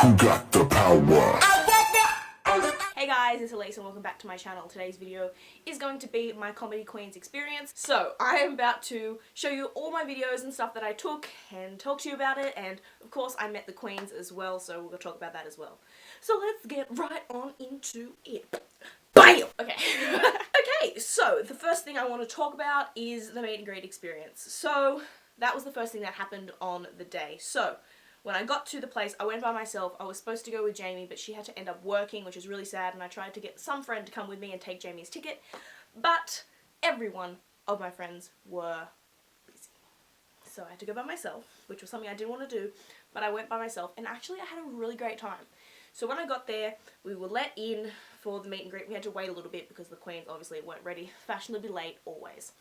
Who got the power? Hey guys, it's Elise and welcome back to my channel. Today's video is going to be my Comedy Queens experience. So I am about to show you all my videos and stuff that I took and talk to you about it, and of course I met the queens as well, so we'll talk about that as well. So let's get right on into it. BAM! Okay. Okay, so the first thing I want to talk about is the meet and greet experience. So that was the first thing that happened on the day. So when I got to the place, I went by myself. I was supposed to go with Jamie, but she had to end up working, which is really sad, and I tried to get some friend to come with me and take Jamie's ticket, but every one of my friends were busy. So I had to go by myself, which was something I didn't want to do, but I went by myself, and actually I had a really great time. So when I got there, we were let in for the meet and greet. We had to wait a little bit because the queens obviously weren't ready. Fashionably late, always.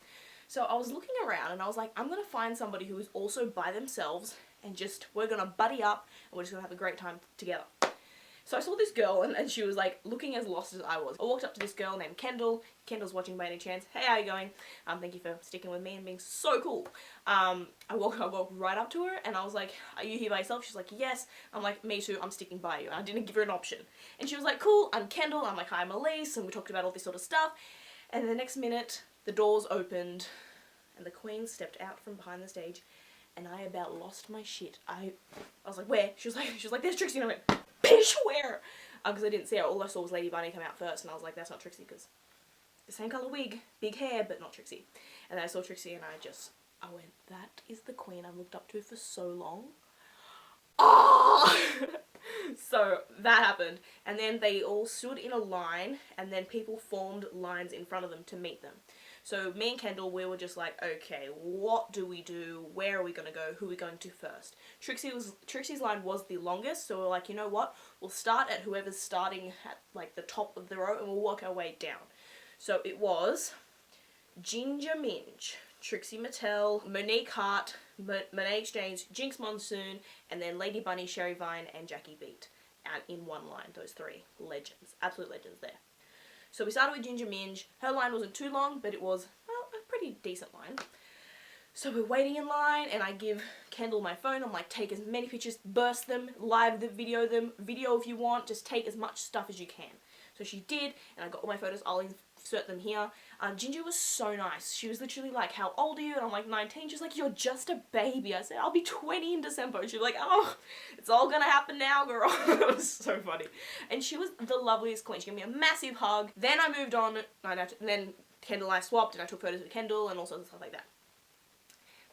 So I was looking around and I was like, I'm going to find somebody who is also by themselves and just, we're going to buddy up and we're just going to have a great time together. So I saw this girl and she was like looking as lost as I was. I walked up to this girl named Kendall. Kendall's watching by any chance. Hey, how are you going? Thank you for sticking with me and being so cool. I walked right up to her and I was like, are you here by yourself? She's like, yes. I'm like, me too, I'm sticking by you. And I didn't give her an option. And she was like, cool, I'm Kendall. I'm like, hi, I'm Elise. And we talked about all this sort of stuff. And the next minute, the doors opened and the queen stepped out from behind the stage. And I about lost my shit. I was like, where? She was like, there's Trixie. And I went, bitch, where? Because I didn't see her. All I saw was Lady Bunny come out first. And I was like, that's not Trixie, because the same colour wig, big hair, but not Trixie. And then I saw Trixie and I went, that is the queen I've looked up to for so long. Oh! So that happened. And then they all stood in a line and then people formed lines in front of them to meet them. So me and Kendall, we were just like, okay, what do we do? Where are we going to go? Who are we going to first? Trixie's line was the longest, so we're like, you know what? We'll start at whoever's starting at like the top of the row and we'll work our way down. So it was Ginger Minge, Trixie Mattel, Monique Hart, Monet Exchange, Jinx Monsoon, and then Lady Bunny, Sherry Vine, and Jackie Beat. And in one line, those three legends, absolute legends there. So we started with Ginger Minge. Her line wasn't too long, but it was, well, a pretty decent line. So we're waiting in line, and I give Kendall my phone. I'm like, take as many pictures, burst them, live video them, video if you want, just take as much stuff as you can. So she did, and I got all my photos. I'll insert them here. Ginger was so nice. She was literally like, how old are you? And I'm like, 19. She's like, you're just a baby. I said, I'll be 20 in December. And she was like, oh, it's all gonna happen now, girl. It was so funny. And she was the loveliest queen. She gave me a massive hug. Then I moved on, and then Kendall and I swapped, and I took photos with Kendall and all sorts of stuff like that.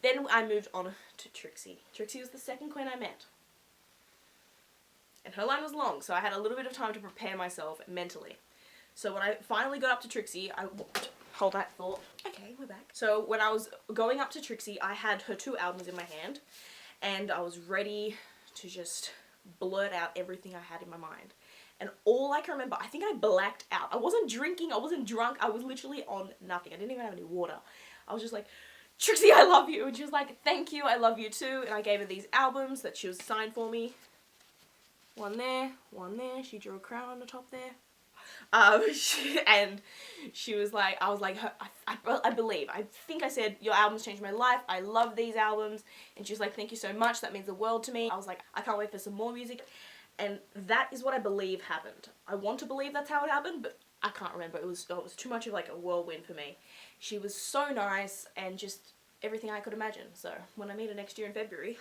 Then I moved on to Trixie. Trixie was the second queen I met. And her line was long, so I had a little bit of time to prepare myself mentally. So when I finally got up to Trixie, I walked. Hold that thought. Okay, we're back. So when I was going up to Trixie, I had her 2 albums in my hand, and I was ready to just blurt out everything I had in my mind. And all I can remember, I think I blacked out. I wasn't drinking, I wasn't drunk, I was literally on nothing. I didn't even have any water. I was just like, Trixie, I love you. And she was like, thank you, I love you too. And I gave her these albums that she was signed for me. One there, she drew a crown on the top there. And she was like, I was like, I think I said, your albums changed my life, I love these albums. And she was like, thank you so much, that means the world to me. I was like, I can't wait for some more music. And that is what I believe happened. I want to believe that's how it happened, but I can't remember. It was too much of like a whirlwind for me. She was so nice and just everything I could imagine. So when I meet her next year in February,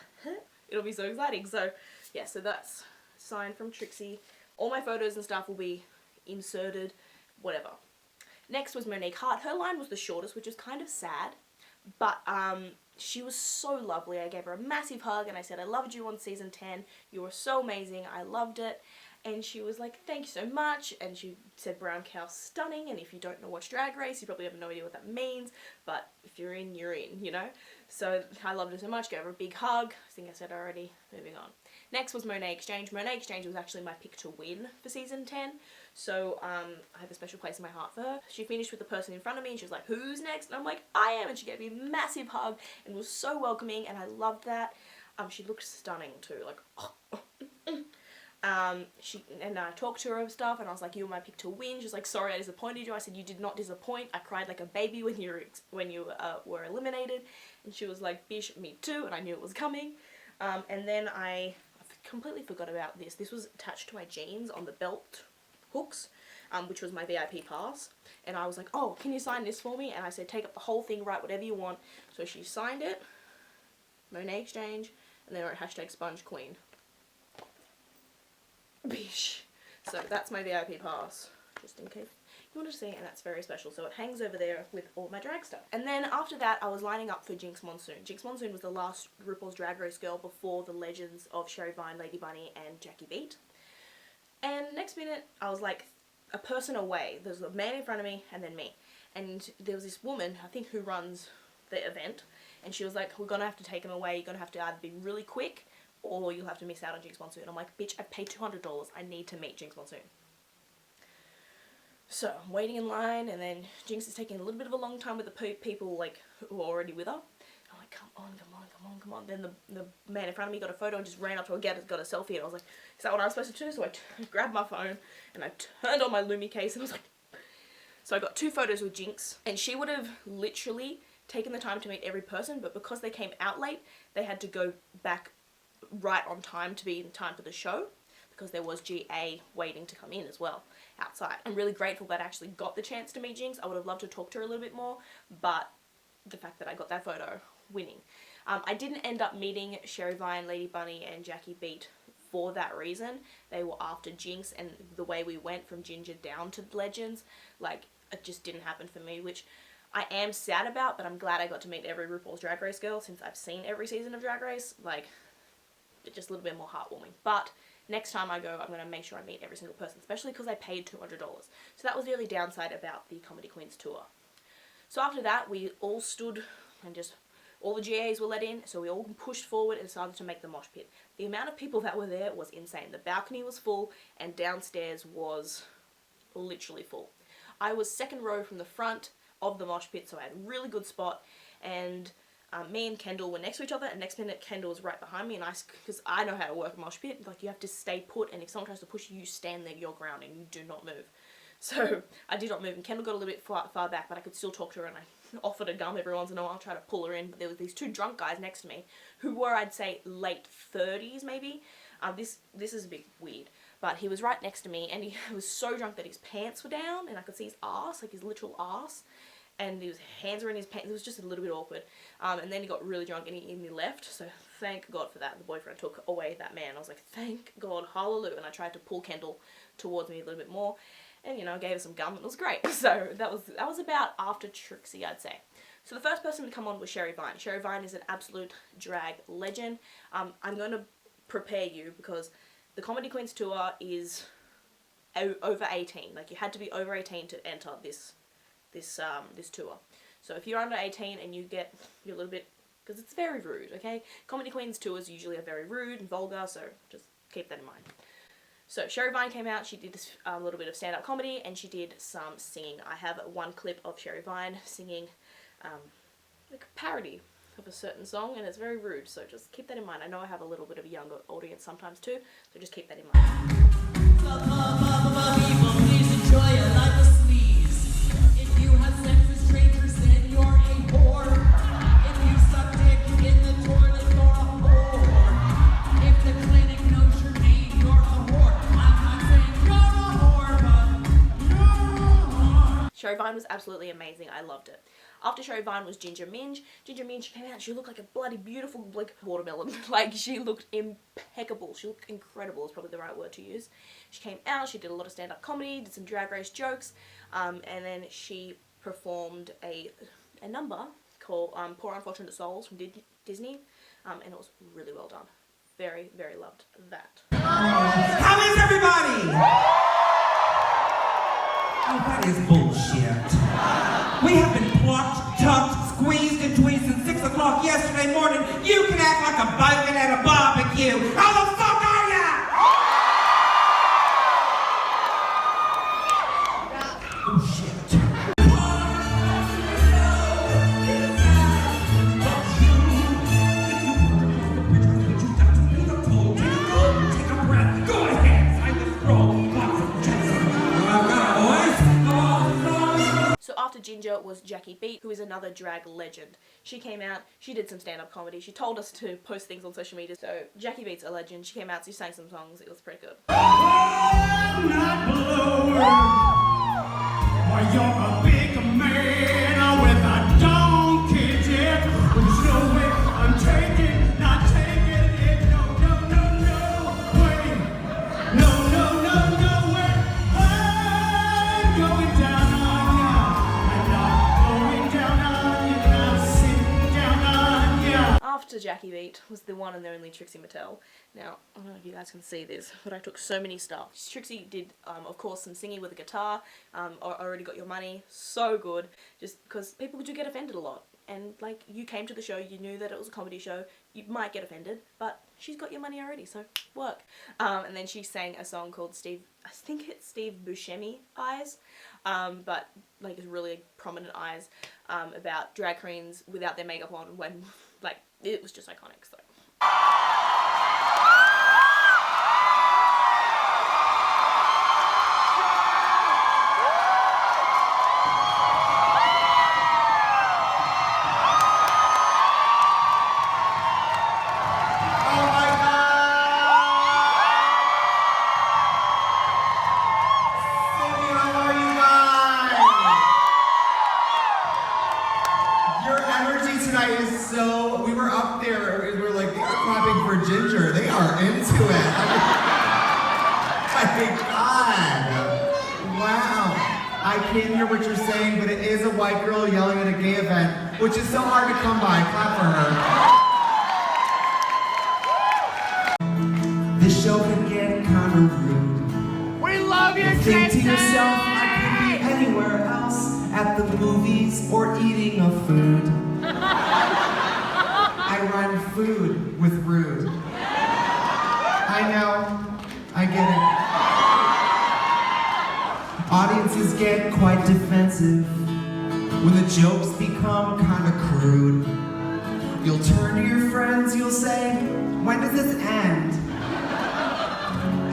it'll be so exciting. So yeah, so that's signed from Trixie. All my photos and stuff will be inserted, whatever. Next was Monique Hart. Her line was the shortest, which is kind of sad, but she was so lovely. I gave her a massive hug and I said, I loved you on season 10. You were so amazing. I loved it. And she was like, thank you so much. And she said brown cow stunning. And if you don't know watch Drag Race, you probably have no idea what that means. But if you're in, you're in, you know. So I loved her so much. Gave her a big hug. I think I said already. Moving on. Next was Monet Exchange. Monet Exchange was actually my pick to win for season 10. So I have a special place in my heart for her. She finished with the person in front of me and she was like, who's next? And I'm like, I am. And she gave me a massive hug and was so welcoming and I loved that. She looked stunning too. Like, and I talked to her and stuff and I was like, you were my pick to win. She was like, sorry I disappointed you. I said, you did not disappoint. I cried like a baby when you were eliminated. And she was like, bish, me too. And I knew it was coming. And then I completely forgot about this. This was attached to my jeans on the belt hooks, which was my VIP pass. And I was like, oh, can you sign this for me? And I said, take up the whole thing, write whatever you want. So she signed it, Monet Exchange, and then wrote hashtag Sponge Queen. Bish. So that's my VIP pass, just in case you want to see, and that's very special. So it hangs over there with all my drag stuff. And then after that, I was lining up for Jinx Monsoon. Jinx Monsoon was the last RuPaul's Drag Race girl before the legends of Sherry Vine, Lady Bunny, and Jackie Beat. And next minute, I was like a person away. There's a man in front of me, and then me. And there was this woman, I think, who runs the event, and she was like, we're gonna have to take him away. You're gonna have to either be really quick, or you'll have to miss out on Jinx Monsoon. I'm like, bitch, I paid $200. I need to meet Jinx Monsoon. So I'm waiting in line, and then Jinx is taking a little bit of a long time with the people like who are already with her. I'm like, come on, come on, come on, come on. Then the man in front of me got a photo and just ran up to her, got a selfie, and I was like, is that what I'm supposed to do? So I grabbed my phone and I turned on my Lumi case, and I was like, so I got 2 photos with Jinx, and she would have literally taken the time to meet every person, but because they came out late, they had to go back right on time to be in time for the show, because there was GA waiting to come in as well outside. I'm really grateful that I actually got the chance to meet Jinx. I would have loved to talk to her a little bit more, but the fact that I got that photo, winning. I didn't end up meeting Sherry Vine, Lady Bunny, and Jackie Beat for that reason. They were after Jinx, and the way we went from Ginger down to Legends, like, it just didn't happen for me, which I am sad about, but I'm glad I got to meet every RuPaul's Drag Race girl since I've seen every season of Drag Race. Like, it's just a little bit more heartwarming. But next time I go, I'm going to make sure I meet every single person, especially because I paid $200. So that was the only downside about the Comedy Queens tour. So after that, we all stood and just, all the GAs were let in, so we all pushed forward and decided to make the mosh pit. The amount of people that were there was insane. The balcony was full, and downstairs was literally full. I was second row from the front of the mosh pit, so I had a really good spot, and me and Kendall were next to each other, and next minute Kendall was right behind me, and because I know how to work a mosh pit, like, you have to stay put, and if someone tries to push you, you stand there your ground and you do not move. So I did not move, and Kendall got a little bit far back, but I could still talk to her, and I offered a gum every once in a while, try to pull her in. But there were these 2 drunk guys next to me who were, I'd say, late 30s maybe. This is a bit weird, but he was right next to me, and he was so drunk that his pants were down, and I could see his ass, like his literal ass, and his hands were in his pants. It was just a little bit awkward. And then he got really drunk, and he left, so thank God for that. The boyfriend took away that man. I was like, thank God, hallelujah. And I tried to pull Kendall towards me a little bit more, and, you know, I gave her some gum, and it was great. So that was about after Trixie, I'd say. So the first person to come on was Sherry Vine. Sherry Vine is an absolute drag legend. I'm going to prepare you, because the Comedy Queens tour is over 18. Like, you had to be over 18 to enter this tour. So if you're under 18 and you're a little bit, because it's very rude, okay? Comedy Queens tours usually are very rude and vulgar, so just keep that in mind. So Sherry Vine came out, she did a little bit of stand-up comedy, and she did some singing. I have one clip of Sherry Vine singing like a parody of a certain song, and it's very rude, so just keep that in mind. I know I have a little bit of a younger audience sometimes too, so just keep that in mind. Please enjoy it like a sneeze. If you have sex with strangers, then you're a whore. If you suck dick in the toilet, you're a whore. If the clinic knows your name, you're a whore. I'm not saying you're a whore, but you're a whore. Sherry Vine was absolutely amazing. I loved it. After Sherry Vine was Ginger Minj. Ginger Minj, she came out, she looked like a bloody beautiful, like, watermelon. Like, she looked impeccable. She looked incredible is probably the right word to use. She came out, she did a lot of stand-up comedy, did some Drag Race jokes, and then she performed a number called Poor Unfortunate Souls from Disney, and it was really well done. Very, very loved that. How is everybody? Oh, that is bullshit. We have been plucked, tucked, squeezed, and tweezed since 6 o'clock yesterday morning. You can act like a bacon at a barbecue. How the fuck are ya? Oh, shit. Take a breath. Go ahead. Sign the scroll. So after ginger was Jackie Beat, who is another drag legend. She came out, she did some stand-up comedy, she told us to post things on social media. So Jackie Beat's a legend. She came out, she sang some songs, it was pretty good. I'm not blowing. Why, you're a big man with a donkey dick. There's no way I'm taking, not taking it. No, no, no, no way. No, no, no, no way. I'm going down on ya. I'm not going down on ya. I'm sitting down on ya. After Jackie Beat was the one and the only Trixie Mattel. Now, I don't know if you guys can see this, but I took so many stuff. Trixie did, of course, some singing with a guitar, Already Got Your Money, so good, just because people do get offended a lot. And, like, you came to the show, you knew that it was a comedy show, you might get offended, but she's got your money already, so work. And then she sang a song called I think it's Steve Buscemi Eyes, but, like, it's really prominent eyes, about drag queens without their makeup on when, like, it was just iconic, so. We were up there, we were like, they are clapping for Ginger. They are into it. My God. Wow. I can't hear what you're saying, but it is a white girl yelling at a gay event, which is so hard to come by. Clap for her. This show can get kind of rude. We love you, Think to yourself, I could be anywhere else, at the movies or eating a food. I rhyme food with rude. I know, I get it. Audiences get quite defensive when the jokes become kinda crude. You'll turn to your friends, you'll say, when does this end?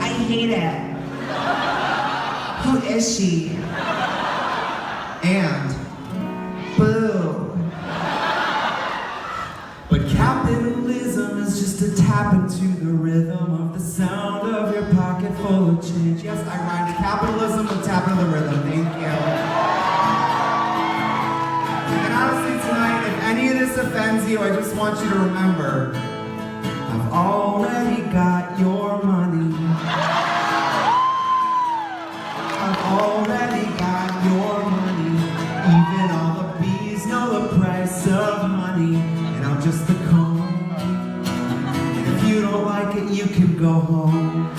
I hate it. Who is she? And boo. But capitalism is just a tap into the rhythm of the sound of your pocket full of change. Yes, I rhymed capitalism with tap into the rhythm. Thank you. And honestly tonight, if any of this offends you, I just want you to remember, I've already got your money. I've already got your money. Even all the bees know the price of money. I'm just the cone. And if you don't like it, you can go home.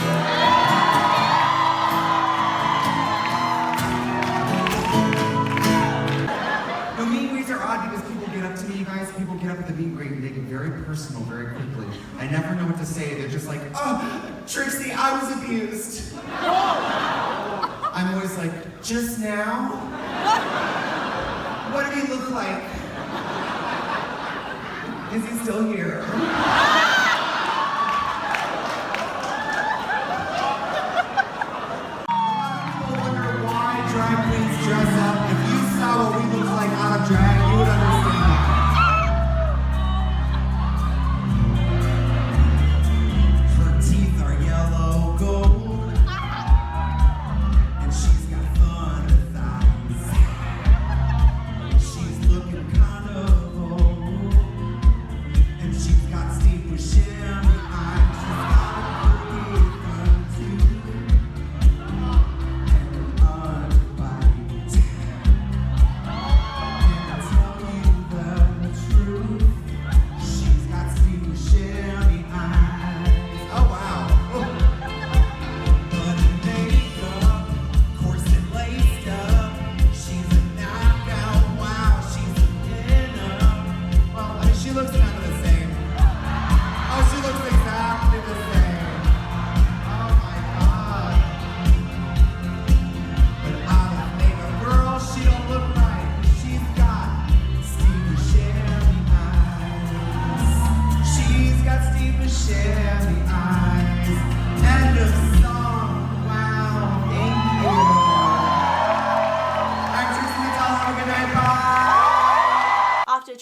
No, meet and greets are odd because people get up to me, you guys. People get up at the meet and greet and they get very personal very quickly. I never know what to say. They're just like, oh, Trixie, I was abused. I'm always like, just now? What did he look like? Is he still here? A lot of people wonder why drag queens dress up. If you saw what we look like out of drag, you would understand that. Her teeth are yellow gold, and she's got thunder thighs. She's looking kind of old. She's got Steve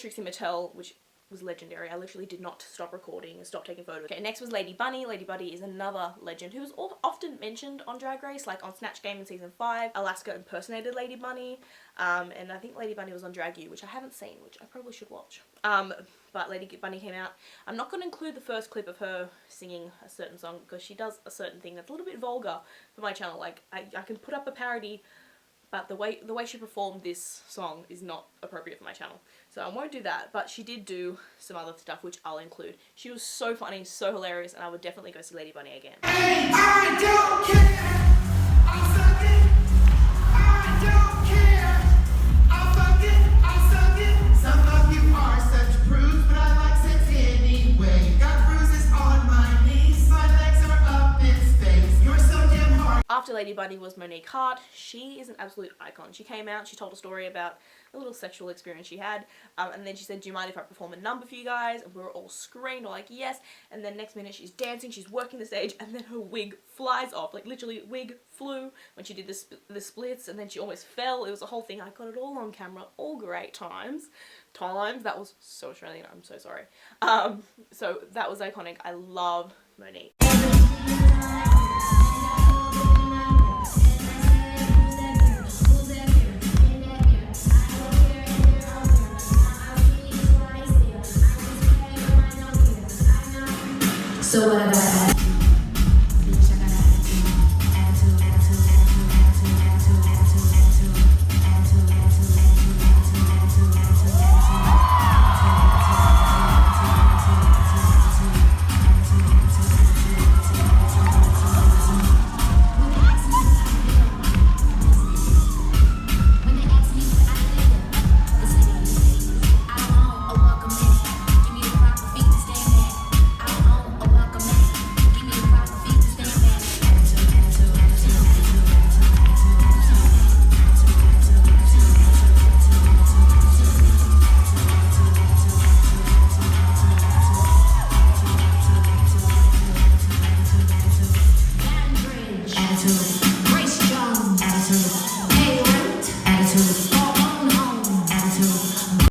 Trixie Mattel, which was legendary. I literally did not stop recording and stop taking photos. Okay, next was Lady Bunny. Lady Bunny is another legend who was often mentioned on Drag Race, like on Snatch Game in season 5. Alaska impersonated Lady Bunny, and I think Lady Bunny was on Drag U, which I haven't seen, which I probably should watch. But Lady Bunny came out. I'm not going to include the first clip of her singing a certain song because she does a certain thing that's a little bit vulgar for my channel. Like, I can put up a parody, but the way she performed this song is not appropriate for my channel. So I won't do that, but she did do some other stuff which I'll include. She was so funny, so hilarious, and I would definitely go see Lady Bunny again. Hey, I don't care. I'll suck it. I don't care. I'll fuck it. I'll suck it. Some of you are such prudes, but I like sex anyway. Got bruises on my knees. My legs are up in space. You're so damn hard. After Lady Bunny was Monique Hart. She is an absolute icon. She came out, she told a story about a little sexual experience she had, and then she said, do you mind if I perform a number for you guys? And we were all screamed, we're like, yes. And then next minute she's dancing, she's working the stage, and then her wig flies off. Like, literally, wig flew when she did the splits, and then she almost fell. It was a whole thing. I got it all on camera. All great times. That was so Australian. I'm so sorry. So that was iconic. I love Monique. So what about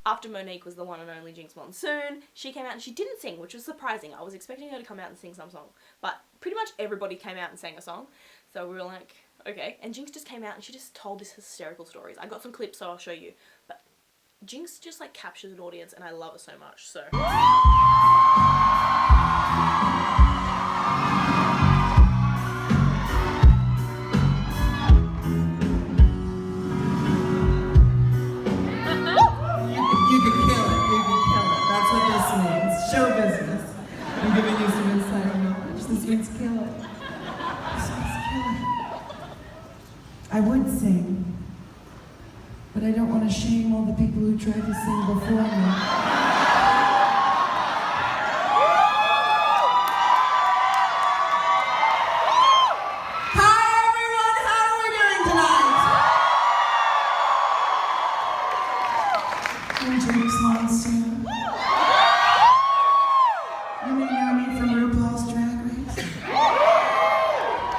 After Monique was the one and only Jinx Monsoon, she came out and she didn't sing, which was surprising. I was expecting her to come out and sing some song, but pretty much everybody came out and sang a song, so we were like, okay. And Jinx just came out and she just told these hysterical stories. I got some clips, so I'll show you, but Jinx just like captures an audience and I love her so much, so. You can kill it. You can kill it. That's what this means. Show business. I'm giving you some insider knowledge. This means kill it. This means kill it. I would sing, but I don't want to shame all the people who tried to sing before me. I'm Jinx Monsoon. You may know me from RuPaul's Drag Race.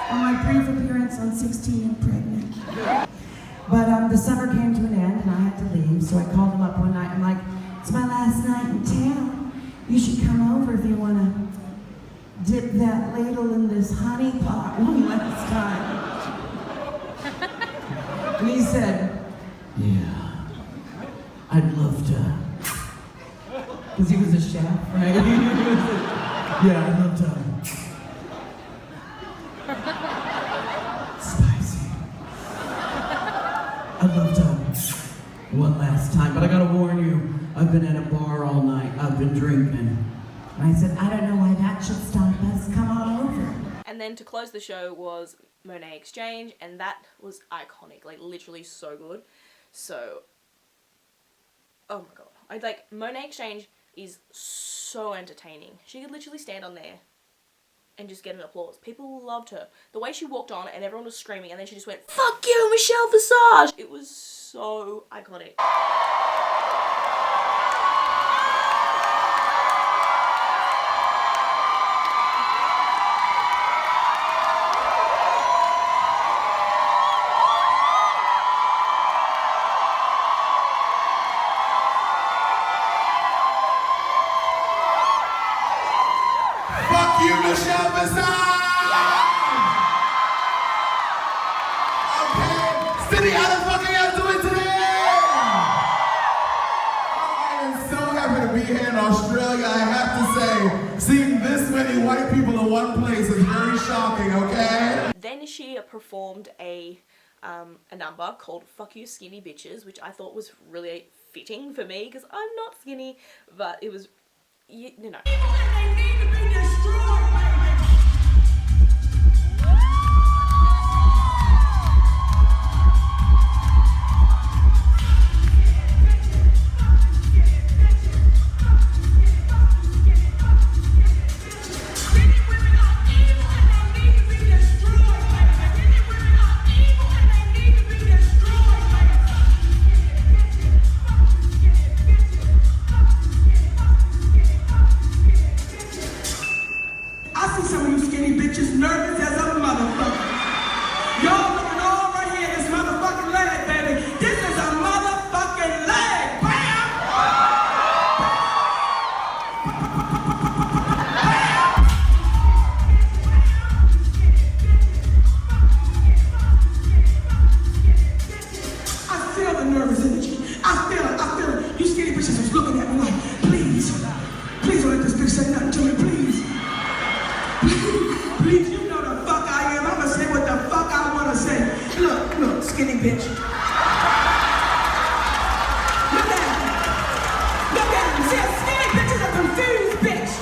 Or my brief appearance on 16 and Pregnant. But the summer came to an end and I had to leave, so I called him up one night. I'm like, it's my last night in town. You should come over if you want to dip that ladle in this honey pot one last time. And he said, yeah. I'd love to. Because he was a chef, right? Yeah, I'd love to. Spicy. I'd love to. One last time, but I gotta warn you, I've been at a bar all night. I've been drinking. And I said, I don't know why that should stop us. Come on over. And then to close the show was Monet Exchange, and that was iconic, like literally so good. So, oh my god. Monet Exchange is so entertaining. She could literally stand on there and just get an applause. People loved her. The way she walked on and everyone was screaming and then she just went, fuck you, Michelle Visage! It was so iconic. many white people in one place is very shocking, okay? Then she performed a number called Fuck You Skinny Bitches, which I thought was really fitting for me because I'm not skinny, but it was, you know. Skinny bitch. Look at him. See, a skinny bitch is a confused bitch.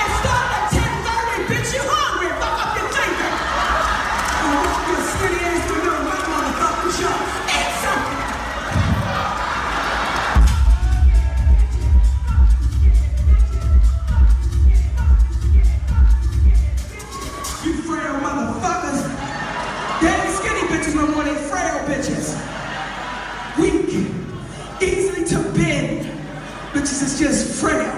And starting at 10:30, bitch, you hungry. Fuck up your finger. Your skinny ass to know my motherfucking show. Eat something. You frail motherfuckers. They ain't skinny bitches no more. They frail bitches. Weak. Easily to bend. Bitches is just frail.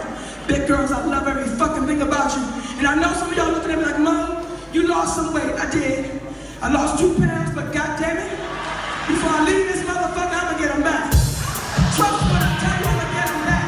Big girls, I love every fucking thing about you. And I know some of y'all looking at me like, Mom, you lost some weight. I did. I lost 2 pounds, but goddammit, before I leave this motherfucker, I'm gonna get them back. Trust me when I tell you I'm gonna get them back.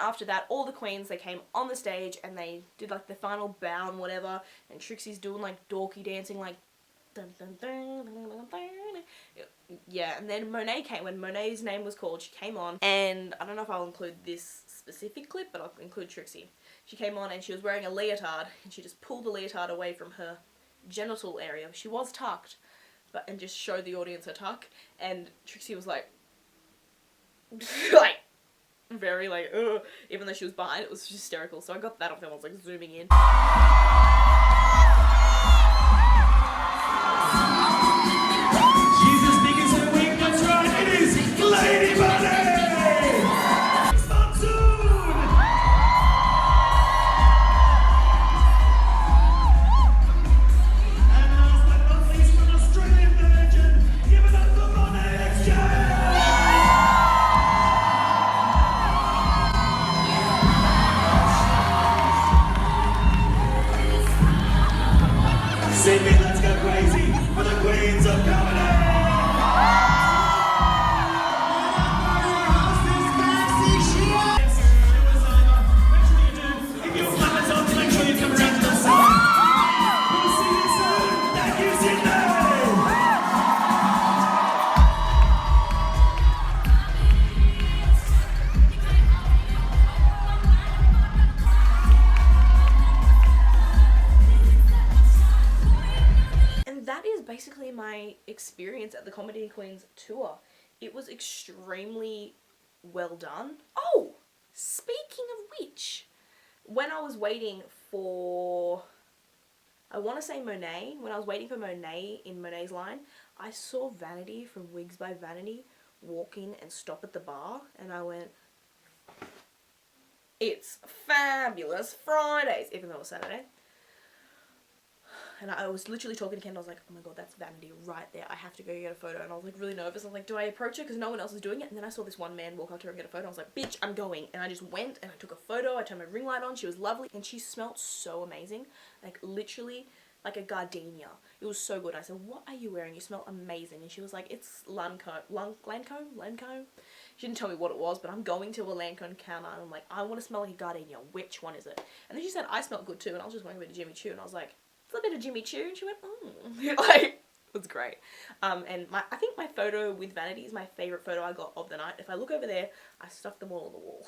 After that, all the queens, they came on the stage and they did like the final bow and whatever, and Trixie's doing like dorky dancing, like dun, dun, dun, dun, dun, dun. Yeah, and then Monet came. When Monet's name was called, she came on, and I don't know if I'll include this specific clip, but I'll include Trixie. She came on and she was wearing a leotard, and she just pulled the leotard away from her genital area. She was tucked, and just showed the audience her tuck, and Trixie was like like very like, ugh. Even though she was behind, it was hysterical. So I got that on film. I was like zooming in. Jesus speaking to the weak, that's right, it is Lady Bunny! Stop soon! And last but not least, an Australian virgin, give it up for Monet Exchange! Sydney, let's go crazy for the Queens of Comedy! If you have us on, make sure you come around to the side. We'll see you soon. Thank you, Sydney! That is basically my experience at the Comedy Queens tour. It was extremely well done. Oh, speaking of which, when I was waiting for, I want to say Monet, when I was waiting for Monet in Monet's line, I saw Vanity from Wigs by Vanity walk in and stop at the bar, and I went, It's Fabulous Fridays, even though it was Saturday. And I was literally talking to Ken, I was like, oh my god, that's Vanity right there. I have to go get a photo. And I was like really nervous. I was like, do I approach her? Because no one else is doing it. And then I saw this one man walk up to her and get a photo. I was like, bitch, I'm going. And I just went and I took a photo. I turned my ring light on. She was lovely. And she smelled so amazing. Like literally like a gardenia. It was so good. I said, what are you wearing? You smell amazing. And she was like, it's Lancome. She didn't tell me what it was, but I'm going to a Lancome counter and I'm like, I want to smell like a gardenia. Which one is it? And then she said, I smelled good too. And I was just going a bit of Jimmy Choo. And I was like, it's a bit of Jimmy Choo. And she went, like, it was great. And I think my photo with Vanity is my favourite photo I got of the night. If I look over there, I stuffed them all on the wall.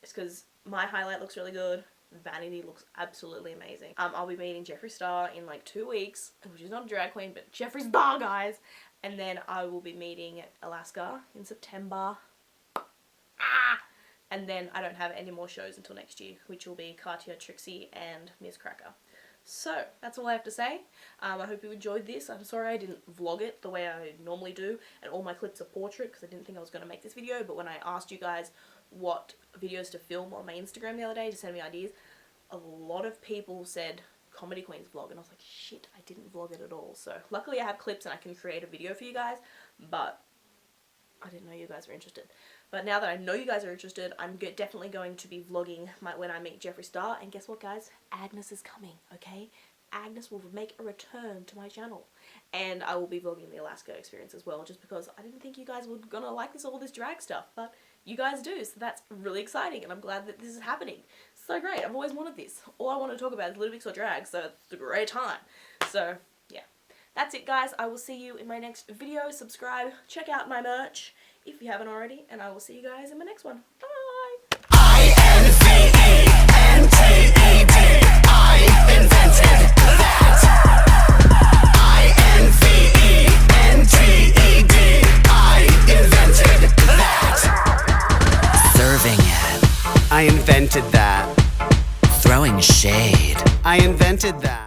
It's because my highlight looks really good. Vanity looks absolutely amazing. I'll be meeting Jeffree Star in like 2 weeks, which is not a drag queen, but Jeffree Star, guys. And then I will be meeting Alaska in September. And then I don't have any more shows until next year, which will be Katya, Trixie, and Miss Cracker. So, that's all I have to say. I hope you enjoyed this. I'm sorry I didn't vlog it the way I normally do, and all my clips are portrait because I didn't think I was going to make this video, but when I asked you guys what videos to film on my Instagram the other day to send me ideas, a lot of people said Comedy Queens vlog, and I was like, shit, I didn't vlog it at all. So, luckily I have clips and I can create a video for you guys, but I didn't know you guys were interested. But now that I know you guys are interested, I'm definitely going to be vlogging when I meet Jeffree Star. And guess what, guys? Agnes is coming, okay? Agnes will make a return to my channel. And I will be vlogging the Alaska experience as well, just because I didn't think you guys were gonna like all this drag stuff. But you guys do, so that's really exciting. And I'm glad that this is happening. So great, I've always wanted this. All I want to talk about is Little Mix or drag, so it's a great time. So, yeah. That's it, guys. I will see you in my next video. Subscribe, check out my merch if you haven't already, and I will see you guys in my next one. Bye! INVENTED, I invented that. INVENTED, I invented that. Serving it. I invented that. Throwing shade. I invented that.